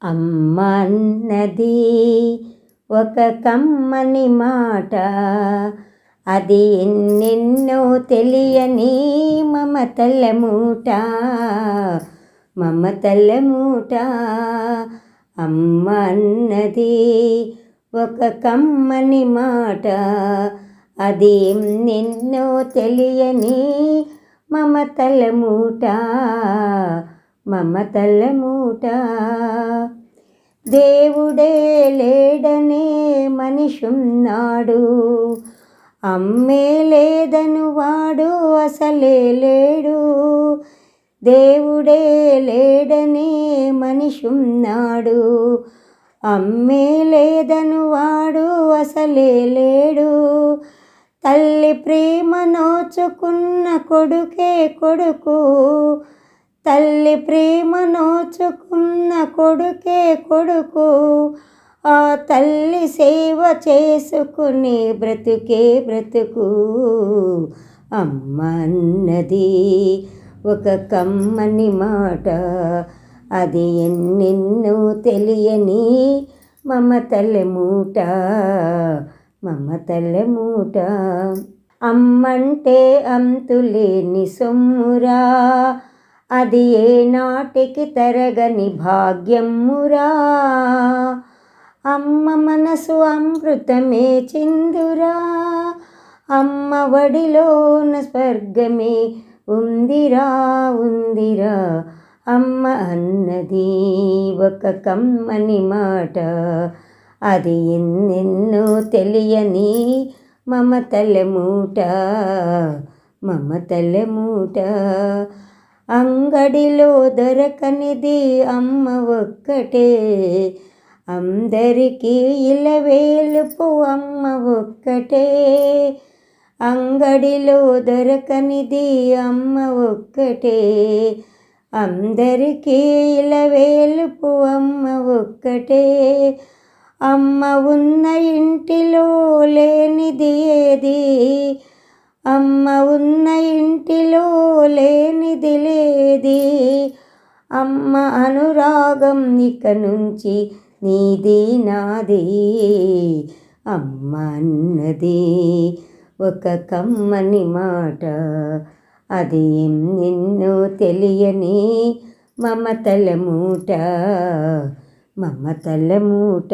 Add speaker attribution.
Speaker 1: అమ్మ అన్నది ఒక కమ్మని మాట, అది ఎన్నెన్నో తెలియని మమతల మూట, మమతల మూట. అమ్మ అన్నది ఒక కమ్మని మాట, అది ఎన్నెన్నో తెలియని మమతల మూట, మమతల మూట. దేవుడే లేడనే మనిషున్నాడు, అమ్మే లేదను వాడు అసలే లేడు. దేవుడే లేడనే మనిషున్నాడు, అమ్మే లేదను వాడు అసలే లేడు. తల్లి ప్రేమ నోచుకున్న కొడుకే కొడుకు, తల్లి ప్రేమ నోచుకున్న కొడుకే కొడుకు. ఆ తల్లి సేవ చేసుకునే బ్రతుకే బ్రతుకు. అమ్మ అన్నది ఒక కమ్మని మాట, అది ఎన్నెన్నో తెలియని మమతల మూట, మమతల మూట. అమ్మంటే అంతులేని సొమ్మురా, అది ఏ నాటికి తరగని భాగ్యమురా. అమ్మ మనసు అమృతమే చిందురా, అమ్మ వడిలోన స్వర్గమే ఉందిరా ఉందిరా. అమ్మ అన్నది ఒక కమ్మని మాట, అది ఎన్నెన్నో తెలియని మమతల మూట, మమతల మూట. అంగడిలో దొరకనిది అమ్మ ఒక్కటే, అందరికీ ఇలవేలుపు అమ్మ ఒక్కటే. అంగడిలో దొరకనిది అమ్మ ఒక్కటే, అందరికీ ఇలవేలుపు అమ్మ ఒక్కటే. అమ్మ ఉన్న ఇంటిలో లేనిది ఏది, అమ్మ ఉన్న ఇంటిలో లేనిది లేది. అమ్మ అనురాగం ఇక నుంచి నీది నాది. అమ్మ అన్నది ఒక కమ్మని మాట, అది ఎన్నెన్నో తెలియని మమతల మూట, మమతల మూట.